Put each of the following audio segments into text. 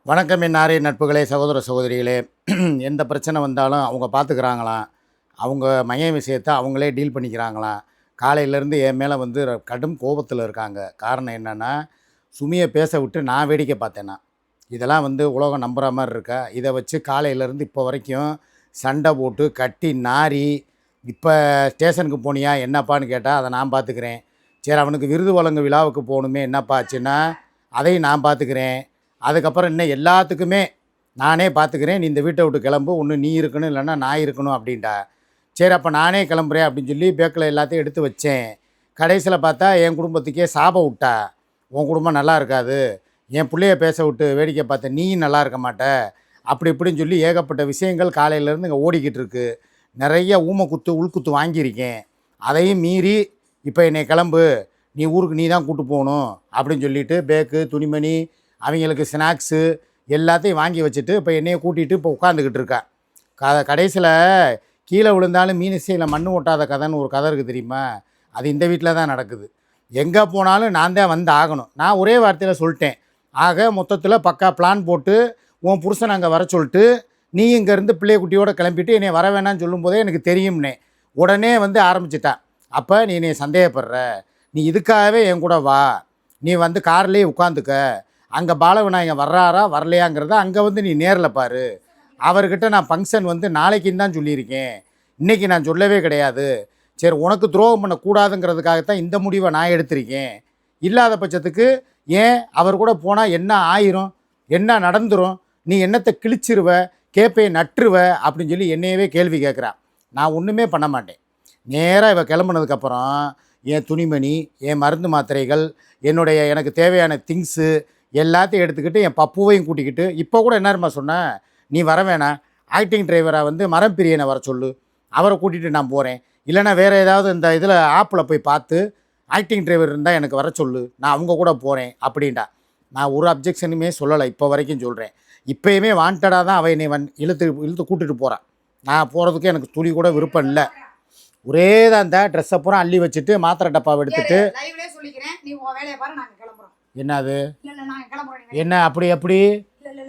வணக்கம் என் ஆரிய நட்புகளே, சகோதர சகோதரிகளே. எந்த பிரச்சனை வந்தாலும் அவங்க பார்த்துக்கிறாங்களாம். அவங்க மையம் விஷயத்தை அவங்களே டீல் பண்ணிக்கிறாங்களாம். காலையிலேருந்து என் மேலே வந்து கடும் கோபத்தில் இருக்காங்க. காரணம் என்னென்னா, சுமியை பேச விட்டு நான் வேடிக்கை பார்த்தேன்னா. இதெல்லாம் வந்து உலகம் நம்புகிற மாதிரி இருக்கா? இதை வச்சு காலையிலேருந்து இப்போ வரைக்கும் சண்டை போட்டு கட்டி நாரி, இப்போ ஸ்டேஷனுக்கு போனியா என்னப்பான்னு கேட்டால் அதை நான் பார்த்துக்கிறேன். சரி, அவனுக்கு விருது வழங்கும் விழாவுக்கு போகணுமே, என்னப்பா ஆச்சுன்னா அதையும் நான் பார்த்துக்கிறேன். அதுக்கப்புறம் இன்னும் எல்லாத்துக்குமே நானே பார்த்துக்கிறேன், நீ இந்த வீட்டை விட்டு கிளம்பு, ஒன்று நீ இருக்கணும் இல்லைன்னா நான் இருக்கணும் அப்படின்ட்டா. சரி, அப்போ நானே கிளம்புறேன் அப்படின்னு சொல்லி பேக்கில் எல்லாத்தையும் எடுத்து வச்சேன். கடைசியில் பார்த்தா என் குடும்பத்துக்கே சாபம் விட்டா. உன் குடும்பம் நல்லா இருக்காது, என் பிள்ளைய பேச விட்டு வேடிக்கை பார்த்த நீயும் நல்லா இருக்க மாட்ட, அப்படி இப்படின்னு சொல்லி ஏகப்பட்ட விஷயங்கள் காலையிலேருந்து இங்கே ஓடிக்கிட்டு இருக்கு. நிறைய ஊமைக்குத்து உள்குத்து வாங்கியிருக்கேன். அதையும் மீறி இப்போ என்னை கிளம்பு, நீ ஊருக்கு நீ தான் கூட்டு போகணும் அப்படின்னு சொல்லிவிட்டு பேக்கு துணிமணி அவங்களுக்கு ஸ்நாக்ஸு எல்லாத்தையும் வாங்கி வச்சுட்டு இப்போ என்னையை கூட்டிகிட்டு இப்போ உட்காந்துக்கிட்டு இருக்கா. கடைசியில் கீழே விழுந்தாலும் மீனிசையில் மண் ஓட்டாத கதைன்னு ஒரு கதை இருக்குது தெரியுமா? அது இந்த வீட்டில் தான் நடக்குது. எங்கே போனாலும் நான் தான் வந்து ஆகணும். நான் ஒரே வார்த்தையில் சொல்லிட்டேன். ஆக மொத்தத்தில் பக்கா பிளான் போட்டு உன் புருஷன் அங்கே வர சொல்லிட்டு நீ இங்கேருந்து பிள்ளைக்குட்டியோடு கிளம்பிட்டு என்னை வர வேணான்னு சொல்லும்போதே எனக்கு தெரியும்னே உடனே வந்து ஆரம்பிச்சிட்டான். அப்போ நீ என்னை சந்தேகப்படுற, நீ இதுக்காகவே என் கூட வா, நீ வந்து கார்லேயே உட்காந்துக்க, அங்கே பாலவிநாயகன் வர்றாரா வரலையாங்கிறத அங்கே வந்து நீ நேரில் பாரு, அவர்கிட்ட நான் ஃபங்க்ஷன் வந்து நாளைக்குன்னு தான் சொல்லியிருக்கேன், இன்றைக்கி நான் சொல்லவே கிடையாது. சரி, உனக்கு துரோகம் பண்ணக்கூடாதுங்கிறதுக்காகத்தான் இந்த முடிவை நான் எடுத்திருக்கேன். இல்லாத பட்சத்துக்கு ஏன் அவர் கூட போனால் என்ன ஆயிரும், என்ன நடந்துரும், நீ என்னத்தை கிழிச்சிருவ, கேப்பையை நட்டுருவ அப்படின்னு சொல்லி என்னையவே கேள்வி கேட்குறான். நான் ஒன்றுமே பண்ண மாட்டேன். நேராக இவள் கிளம்புனதுக்கப்புறம் என் துணிமணி, என் மருந்து மாத்திரைகள், எனக்கு தேவையான திங்ஸு எல்லாத்தையும் எடுத்துக்கிட்டு என் பப்புவையும் கூட்டிக்கிட்டு இப்போ கூட என்ன சொன்னேன், நீ வர வேணாம், ஆக்டிங் டிரைவரை வந்து மரம் பிரியனை வர சொல்லு, அவரை கூட்டிகிட்டு நான் போகிறேன், இல்லைனா வேறு ஏதாவது இந்த இதில் ஆப்பில் போய் பார்த்து ஆக்டிங் டிரைவர் இருந்தால் எனக்கு வர சொல்லு, நான் அவங்க கூட போகிறேன் அப்படின்ட்டா. நான் ஒரு அப்ஜெக்ஷனுமே சொல்லலை, இப்போ வரைக்கும் சொல்கிறேன். இப்போயுமே வாண்டடாக தான் அவள் என்னை இழுத்து கூட்டிகிட்டு போகிறான். நான் போகிறதுக்கு எனக்கு துளி கூட விருப்பம் இல்லை. ஒரே தான் இந்த ட்ரெஸ்ஸை பூரா அள்ளி வச்சுட்டு மாத்திரை டப்பாவை எடுத்துட்டு என்னது என்ன அப்படி எப்படி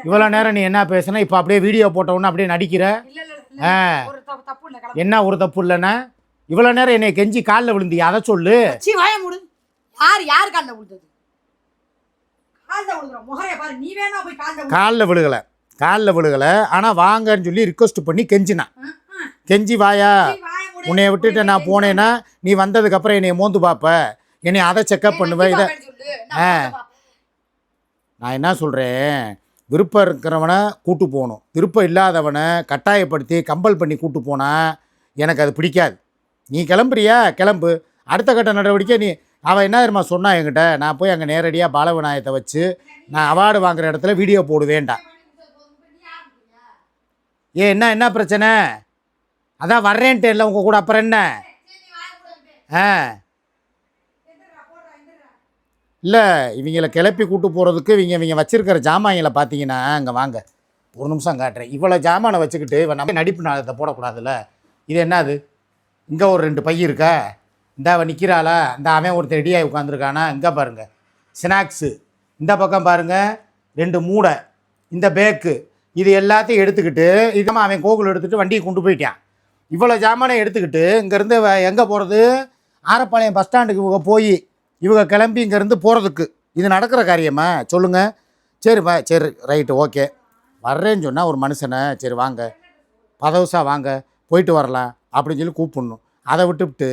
இவ்வளோ நேரம் நீ என்ன பேசுன, இப்போ அப்படியே வீடியோ போட்டவுன்னு அப்படியே நடிக்கிற. என்ன ஒரு தப்பு இல்லைன்னா இவ்வளோ நேரம் என்னை கெஞ்சி காலில் விழுந்தியா, அதை சொல்லு. காலில் விழுகலை ஆனால் வாங்கன்னு சொல்லி ரிக்வஸ்ட் பண்ணி கெஞ்சினான். கெஞ்சி வாயா, உன்னைய விட்டுட்டு நான் போனேன்னா நீ வந்ததுக்கப்புறம் என்னை மோந்து பார்ப்ப, என்னை அதை செக்கப் பண்ணுவேன். இதை நான் என்ன சொல்கிறேன், விருப்பம் இருக்கிறவனை கூட்டு போகணும், விருப்பம் இல்லாதவனை கட்டாயப்படுத்தி கம்பல் பண்ணி கூட்டு போனால் எனக்கு அது பிடிக்காது. நீ கிளம்புறியா கிளம்பு, அடுத்த கட்ட நடவடிக்கை நீ. அவள் என்ன தெரியுமா சொன்னா என்கிட்ட, நான் போய் அங்கே நேரடியாக பாலவிநாயகத்தை வச்சு நான் அவார்டு வாங்குகிற இடத்துல வீடியோ போடு வேண்டாம். என்ன பிரச்சனை, அதான் வர்றேன்ட்டு இல்லை உங்கள் கூட, அப்புறம் என்ன? இல்லை, இவங்களை கிளப்பி கூட்டு போகிறதுக்கு இவங்க வச்சுருக்கிற ஜாமான்களை பார்த்தீங்கன்னா, அங்கே வாங்க ஒரு நிமிஷம் காட்டுறேன். இவ்வளோ ஜாமானை வச்சுக்கிட்டு நம்ம நடிப்பு நாளத்தை போடக்கூடாதுல்ல. இது என்னது, இங்கே ஒரு 2 பை இருக்கா, இந்த அவன் நிற்கிறாளா, இந்த அவன் ஒருத்தர் ரெடியாகி உட்காந்துருக்கானா, இங்கே பாருங்கள் ஸ்நாக்ஸு, இந்த பக்கம் பாருங்கள் 2 மூடை, இந்த பேக்கு, இது எல்லாத்தையும் எடுத்துக்கிட்டு இதமாக அவன் கோகுல் எடுத்துகிட்டு வண்டியை கொண்டு போயிட்டான். இவ்வளோ ஜாமானை எடுத்துக்கிட்டு இங்கேருந்து எங்கே போகிறது, ஆரப்பாளையம் பஸ் ஸ்டாண்டுக்கு இவங்க போய் இவங்க கிளம்பி இங்கேருந்து போகிறதுக்கு இது நடக்கிற காரியமா சொல்லுங்கள்? சரிப்பா, சரி ரைட்டு ஓகே, வர்றேன்னு சொன்னால் ஒரு மனுஷனை சரி வாங்க பதவுசா வாங்க போயிட்டு வரலாம் அப்படின்னு சொல்லி கூப்பிடணும். அதை விட்டுவிட்டு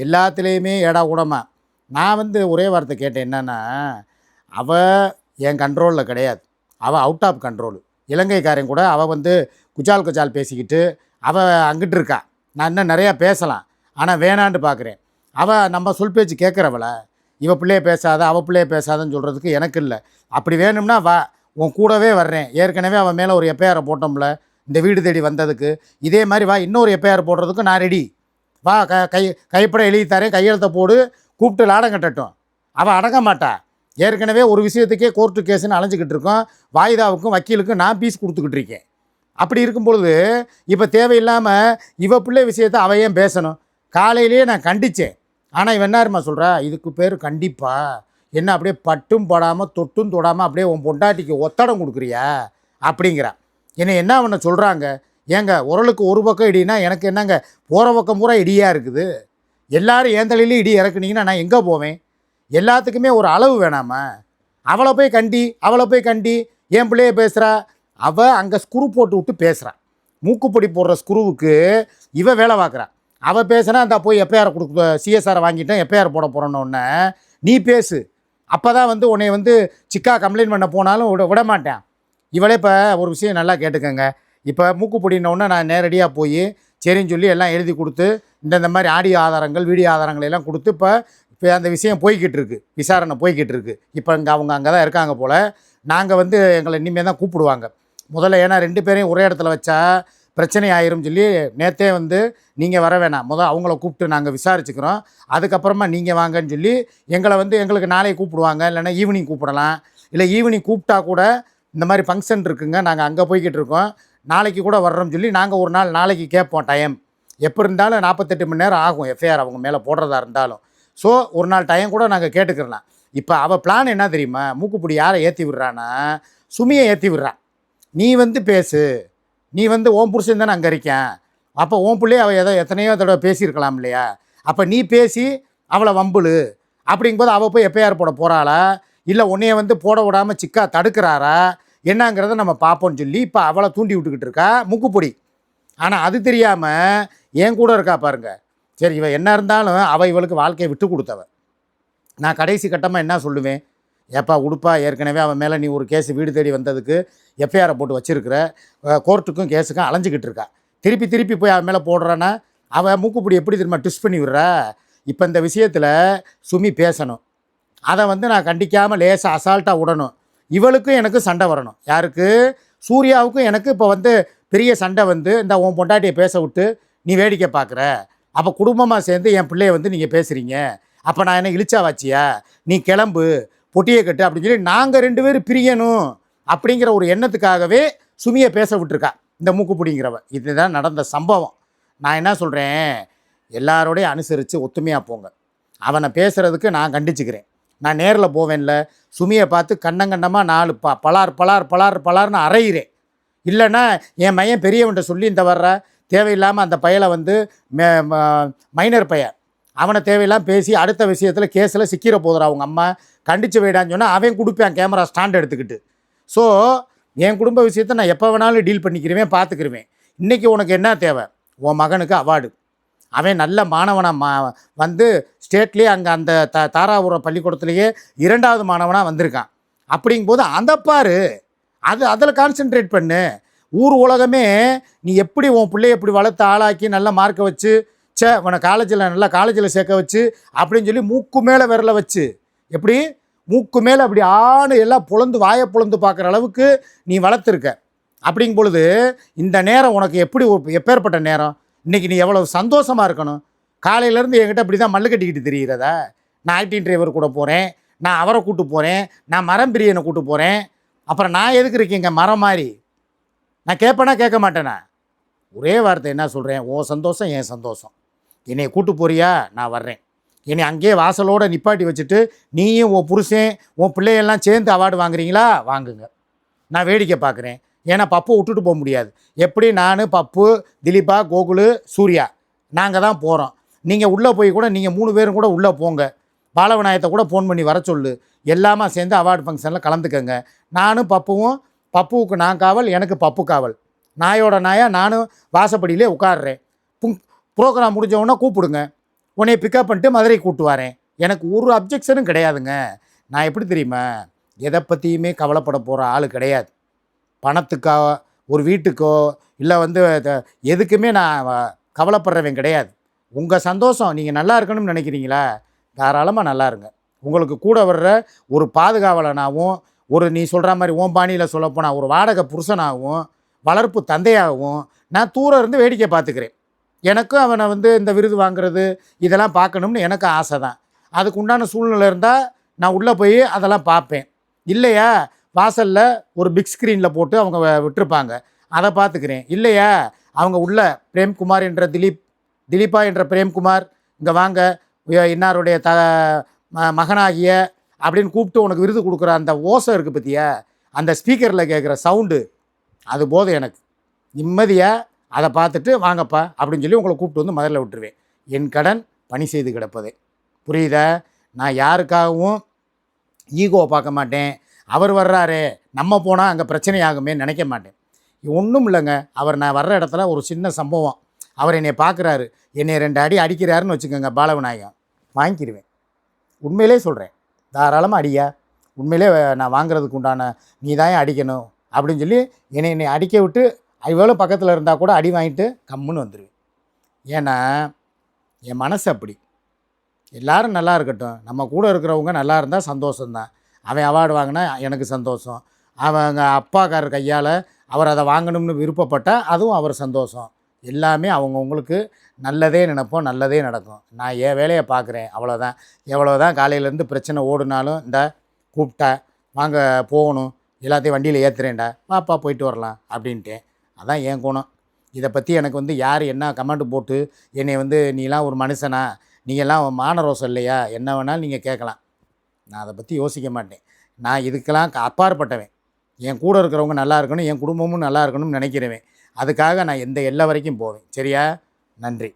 எல்லாத்துலேயுமே ஏடா கூடமா. நான் வந்து ஒரே வார்த்தை கேட்டேன், என்னென்னா அவள் என் கண்ட்ரோலில் கிடையாது, அவள் அவுட் ஆஃப் கண்ட்ரோலு. இலங்கைக்காரன் கூட அவள் வந்து குச்சால் பேசிக்கிட்டு அவள் அங்கிட்டு இருக்கா. நான் இன்னும் நிறையா பேசலாம், ஆனால் வேணான்னு பார்க்குறேன். அவள் நம்ம சொல் பேச்சு கேட்குறவள, இவள் பிள்ளைய பேசாத அவள் பிள்ளைய பேசாதன்னு சொல்கிறதுக்கு எனக்கு இல்லை. அப்படி வேணும்னா வா, உன் கூடவே வர்றேன். ஏற்கனவே அவன் மேலே ஒரு எஃப்ஐஆரை போட்டோம்ல இந்த வீடு தேடி வந்ததுக்கு, இதே மாதிரி வா, இன்னொரு எஃப்ஐஆர் போடுறதுக்கு நான் ரெடி. வா, கைப்பட எழுதி தரேன், கையெழுத்தை போடு, கூப்பிட்டு லாடம் கட்டட்டும். அவள் அடங்க மாட்டா. ஏற்கனவே ஒரு விஷயத்துக்கே கோர்ட்டு கேஸுன்னு அலைஞ்சிக்கிட்டு இருக்கோம், வாய்தாவுக்கும் வக்கீலுக்கும் நான் பீஸ் கொடுத்துக்கிட்டு இருக்கேன். அப்படி இருக்கும்பொழுது இப்போ தேவையில்லாமல் இவ பிள்ளை விஷயத்தை அவ ஏன் பேசணும்? காலையிலேயே நான் கண்டித்தேன், ஆனால் இவன் என்னருமா சொல்கிறா, இதுக்கு பேர் கண்டிப்பா, என்ன அப்படியே பட்டும் படாமல் தொட்டும் தொடாமல் அப்படியே உன் பொண்டாட்டிக்கு ஒத்தடம் கொடுக்குறியா அப்படிங்கிறா. என்னை என்ன அவனை சொல்கிறாங்க, ஏங்க உரலுக்கு ஒரு பக்கம் இடினா எனக்கு என்னங்க போகிற பக்கம் பூரா இடியாக இருக்குது. எல்லாரும் ஏன் தலையிலையும் இடி இறக்குனீங்கன்னா நான் எங்கே போவேன்? எல்லாத்துக்குமே ஒரு அளவு வேணாமா? அவளை போய் கண்டி என் பிள்ளைய பேசுகிறா. அவள் அங்கே ஸ்க்ரூ போட்டு விட்டு பேசுகிறான். மூக்குப்பொடி போடுற ஸ்க்ரூவுக்கு இவ வேலை பார்க்குறான். அவள் பேசுனா அந்த போய் எஃப்ஐஆர் கொடுக்க சிஎஸ்ஆரை வாங்கிட்டேன் எஃப்ஐஆர் போட போகிறோன்னொன்னே நீ பேசு. அப்போ தான் வந்து உன்னை வந்து சிக்கா கம்ப்ளைண்ட் பண்ண போனாலும் விட மாட்டேன். இவளே இப்போ ஒரு விஷயம் நல்லா கேட்டுக்கங்க. இப்போ மூக்குப்பொடினோடனே நான் நேரடியாக போய் சரின்னு சொல்லி எல்லாம் எழுதி கொடுத்து இந்த மாதிரி ஆடியோ ஆதாரங்கள் வீடியோ ஆதாரங்கள் எல்லாம் கொடுத்து இப்போ அந்த விஷயம் போய்கிட்டு இருக்குது, விசாரணை போய்கிட்டு இருக்குது. இப்போ அவங்க அங்கே தான் இருக்காங்க போல். நாங்கள் வந்து எங்களை இனிமேல் தான் கூப்பிடுவாங்க முதல்ல. ஏன்னா 2 பேரையும் ஒரே இடத்துல வச்சா பிரச்சனை ஆயிரும் சொல்லி நேற்றே வந்து நீங்கள் வர வேணாம், அவங்கள கூப்பிட்டு நாங்கள் விசாரிச்சுக்கிறோம், அதுக்கப்புறமா நீங்கள் வாங்கன்னு சொல்லி எங்களை வந்து எங்களுக்கு நாளைக்கு கூப்பிடுவாங்க. இல்லைன்னா ஈவினிங் கூப்பிடலாம். இல்லை ஈவினிங் கூப்பிட்டா கூட இந்த மாதிரி ஃபங்க்ஷன் இருக்குங்க, நாங்கள் அங்கே போய்கிட்டு இருக்கோம், நாளைக்கு கூட வர்றோம்னு சொல்லி நாங்கள் ஒரு நாள் நாளைக்கு கேட்போம் டைம். எப்போ இருந்தாலும் 48 மணி நேரம் ஆகும் எஃப்ஐஆர் அவங்க மேலே போடுறதா இருந்தாலும். ஸோ ஒரு நாள் டைம் கூட நாங்கள் கேட்டுக்கிறலாம். இப்போ அவள் பிளான் என்ன தெரியுமா? மூக்குப்பிடி யாரை ஏற்றி விடுறான்னா சுமியை ஏற்றி விடுறான். நீ வந்து பேசு, நீ வந்து ஓம் புருஷன் தானே அங்கே இருக்கேன், அப்போ ஓம் பிள்ளையே அவள் எத்தனையோ தடவை பேசியிருக்கலாம் இல்லையா? அப்போ நீ பேசி அவளை வம்புழு. அப்படிங்கும்போது அவள் போய் எஃப்ஐஆர் போட போகிறாளா, இல்லை உன்னைய வந்து போட விடாமல் சிக்கா தடுக்கிறாரா என்னங்கிறத நம்ம பார்ப்போம்னு சொல்லி இப்போ அவளை தூண்டி விட்டுக்கிட்டு இருக்கா மூக்குப்பொடி. ஆனால் அது தெரியாமல் என் கூட இருக்கா பாருங்க. சரி, இவன் என்ன இருந்தாலும் அவள் இவளுக்கு வாழ்க்கையை விட்டு கொடுத்தவ. நான் கடைசி கட்டமாக என்ன சொல்லுவேன், ஏப்பா உடுப்பா, ஏற்கனவே அவன் மேலே நீ ஒரு கேஸு வீடு தேடி வந்ததுக்கு எஃப்ஐஆரை போட்டு வச்சுருக்கிற, கோர்ட்டுக்கும் கேஸுக்கும் அலைஞ்சிக்கிட்டு இருக்கா. திருப்பி போய் அவன் மேலே போடுறான்னா அவள் மூக்குப்பிடி எப்படி திரும்ப ட்விஸ்ட் பண்ணி விடுறா. இப்போ இந்த விஷயத்தில் சுமி பேசணும், அதை வந்து நான் கண்டிக்காமல் லேசாக அசால்ட்டாக விடணும். இவளுக்கும் எனக்கு சண்டை வரணும். யாருக்கு? சூர்யாவுக்கும் எனக்கு இப்போ வந்து பெரிய சண்டை வந்து இந்த உன் பொண்டாட்டியை பேச விட்டு நீ வேடிக்கை பார்க்குற, அப்போ குடும்பமாக சேர்ந்து என் பிள்ளைய வந்து நீங்கள் பேசுகிறீங்க, அப்போ நான் என்ன இழிச்சா வாச்சியா, நீ கிளம்பு பொட்டியை கட்டு அப்படின்னு சொல்லி நாங்கள் 2 பேரும் பிரியணும் அப்படிங்கிற ஒரு எண்ணத்துக்காகவே சுமியை பேச விட்டுருக்கா இந்த மூக்குப்பிடிங்கிறவ. இதுதான் நடந்த சம்பவம். நான் என்ன சொல்கிறேன், எல்லாரோடையும் அனுசரித்து ஒத்துமையாக போங்க. அவனை பேசுகிறதுக்கு நான் கண்டிச்சுக்கிறேன். நான் நேரில் போவேன்ல, சுமியை பார்த்து கண்ணங்கண்டமாக 4 பலார்னு அரைகிறேன். இல்லைன்னா என் மையன் பெரியவன்ட்ட சொல்லி இந்த வர்ற தேவையில்லாமல் அந்த பயலை வந்து மைனர் பையன் அவனை தேவையில்லாமல் பேசி அடுத்த விஷயத்தில் கேஸில் சிக்கிற போதுறா அவங்க அம்மா, கண்டித்து வைடான்னு சொன்னால் அவன் கொடுப்பேன் கேமரா ஸ்டாண்ட் எடுத்துக்கிட்டு. ஸோ என் குடும்ப விஷயத்தை நான் எப்போ வேணாலும் டீல் பண்ணிக்கிறவேன், பார்த்துக்கிருவேன். இன்றைக்கி உனக்கு என்ன தேவை? உன் மகனுக்கு அவார்டு. அவன் நல்ல மாணவனாக வந்து ஸ்டேட்லேயே அங்கே அந்த தாராபுரம் பள்ளிக்கூடத்துலேயே 2வது மாணவனாக வந்திருக்கான். அப்படிங்கும்போது அந்த பாரு, அதில் கான்சென்ட்ரேட் பண்ணு. ஊர் உலகமே நீ எப்படி உன் பிள்ளைய எப்படி வளர்த்து ஆளாக்கி நல்ல மார்க்கை வச்சு உன்னை நல்லா காலேஜில் சேர்க்க வச்சு அப்படின்னு சொல்லி மூக்கு மேலே விரல வச்சு எப்படி மூக்கு மேலே அப்படி எல்லாம் வாயை பொழந்து பார்க்குற அளவுக்கு நீ வளர்த்துருக்க. அப்படிங்கும் பொழுது இந்த நேரம் உனக்கு எப்பேற்பட்ட நேரம்? இன்றைக்கி நீ எவ்வளோ சந்தோஷமாக இருக்கணும். காலையிலேருந்து என்கிட்ட இப்படி தான் மல்லு கட்டிக்கிட்டு தெரிகிறதா? நான் ஐடி டிரைவர் கூட போகிறேன், நான் அவரை கூப்பிட்டு போகிறேன், நான் மரம் பிரியனை கூப்பிட்டு போகிறேன், அப்புறம் நான் எதுக்கு இருக்கீங்க மரம் மாதிரி? நான் கேட்பேனா கேட்க மாட்டேனா? ஒரே வார்த்தை என்ன சொல்கிறேன், உன் சந்தோஷம் என் சந்தோஷம். என்னை கூப்பிட்டு போறியா, நான் வர்றேன். என்னை அங்கேயே வாசலோடு நிப்பாட்டி வச்சுட்டு நீயும் உன் புருஷன் உன் பிள்ளையெல்லாம் சேர்ந்து அவார்டு வாங்குறீங்களா, வாங்குங்க, நான் வேடிக்கை பார்க்குறேன். ஏன்னா பப்பு விட்டுட்டு போக முடியாது. எப்படி நான் பப்பு திலீபா கோகுலு சூர்யா நாங்கள் தான் போகிறோம். நீங்கள் உள்ளே போய் கூட நீங்கள் 3 பேரும் கூட உள்ளே போங்க, பாலவிநாயகத்தை கூட ஃபோன் பண்ணி வர சொல்லு, எல்லாமே சேர்ந்து அவார்டு ஃபங்க்ஷனில் கலந்துக்கங்க. நானும் பப்புவுக்கு நான் காவல், எனக்கு பப்பு காவல், நாயோட நாயாக நானும் வாசப்படியிலே உட்காடுறேன். ப்ரோக்ராம் முடிஞ்சவொன்னே கூப்பிடுங்க, உன்னை பிக்கப் பண்ணிட்டு மதுரை கூப்பிட்டு வரேன். எனக்கு ஒரு அப்ஜெக்ஷனும் கிடையாதுங்க. நான் எப்படி தெரியுமா, எதை பற்றியுமே கவலைப்பட போகிற ஆள் கிடையாது. பணத்துக்கோ ஒரு வீட்டுக்கோ இல்லை வந்து எதுக்குமே நான் கவலைப்படுறவன் கிடையாது. உங்கள் சந்தோஷம், நீங்கள் நல்லா இருக்கணும்னு நினைக்கிறீங்களா, தாராளமாக நல்லா இருங்க. உங்களுக்கு கூட வர்ற ஒரு பாதுகாவலனாகவும் ஒரு நீ சொல்கிற மாதிரி ஓம்பாணியில் சொல்லப்போனால் ஒரு வாடகை புருஷனாகவும் வளர்ப்பு தந்தையாகவும் நான் தூரம் இருந்து வேடிக்கை பார்த்துக்கிறேன். எனக்கும் அவனை வந்து இந்த விருது வாங்குறது இதெல்லாம் பார்க்கணும்னு எனக்கு ஆசை தான். அதுக்கு உண்டான சூழ்நிலை இருந்தால் நான் உள்ளே போய் அதெல்லாம் பார்ப்பேன். இல்லையா வாசலில் ஒரு பிக் ஸ்க்ரீனில் போட்டு அவங்க விட்டுருப்பாங்க, அதை பார்த்துக்கிறேன். இல்லையா அவங்க உள்ள பிரேம்குமார் என்ற திலீபா என்ற பிரேம்குமார் இங்கே வாங்க, இன்னாருடைய மகனாகிய அப்படின்னு கூப்பிட்டு உனக்கு விருது கொடுக்குற அந்த ஓசை இருக்குது பற்றியா, அந்த ஸ்பீக்கரில் கேட்குற சவுண்டு, அது போதும் எனக்கு. நிம்மதியாக அதை பார்த்துட்டு வாங்கப்பா அப்படின்னு சொல்லி உங்களை கூப்பிட்டு வந்து மதுரையில் விட்டுருவேன். என் கடன் பணி செய்து கிடப்பதே. புரியுதா? நான் யாருக்காகவும் ஈகோவை பார்க்க மாட்டேன். அவர் வர்றாரு, நம்ம போனால் அங்கே பிரச்சனை ஆகுமே நினைக்க மாட்டேன். ஒன்றும் இல்லைங்க. அவர் நான் வர்ற இடத்துல ஒரு சின்ன சம்பவம். அவர் என்னை பார்க்குறாரு, என்னை 2 அடி அடிக்கிறாருன்னு வச்சுக்கோங்க, பாலவிநாயகம் வாங்கிக்கிடுவேன். உண்மையிலே சொல்கிறேன். தாராளமாக அடியா, உண்மையிலே நான் வாங்குறதுக்கு உண்டான நீ தான் அடிக்கணும் அப்படின்னு சொல்லி என்னை அடிக்க விட்டு இவ்வளோ பக்கத்தில் இருந்தால் கூட அடி வாங்கிட்டு கம்முன்னு வந்துடுவேன். ஏன்னா என் மனசு அப்படி. எல்லோரும் நல்லா இருக்கட்டும், நம்ம கூட இருக்கிறவங்க நல்லா இருந்தால் சந்தோஷம்தான். அவன் அவார்டு வாங்கினா எனக்கு சந்தோஷம். அவங்க அப்பாக்காரர் கையால் அவர் அதை வாங்கணும்னு விருப்பப்பட்டால் அதுவும் அவர் சந்தோஷம். எல்லாமே அவங்கவுங்களுக்கு நல்லதே நினைப்போம், நல்லதே நடக்கும். நான் என் வேலையை பார்க்குறேன், அவ்வளோதான். எவ்வளோ தான் காலையிலேருந்து பிரச்சனை ஓடுனாலும் இந்த கூப்பிட்டா வாங்க போகணும், எல்லாத்தையும் வண்டியில் ஏற்றுறேன்டா, வாப்பா போயிட்டு வரலாம் அப்படின்ட்டேன். அதான் என் குணம். இதை பற்றி எனக்கு வந்து யார் என்ன கமெண்ட் போட்டு என்னை வந்து நீலாம் ஒரு மனுஷனா, நீங்கள்லாம் மானரோசம் இல்லையா, என்ன வேணாலும் நீங்கள் கேட்கலாம். நான் அதை பற்றி யோசிக்க மாட்டேன். நான் இதுக்கெல்லாம் அப்பாற்பட்டவன். என் கூட இருக்கிறவங்க நல்லா இருக்கணும், என் குடும்பமும் நல்லா இருக்கணும்னு நினைக்கிறவன். அதுக்காக நான் எந்த எல்லை வரைக்கும் போவேன். சரியா? நன்றி.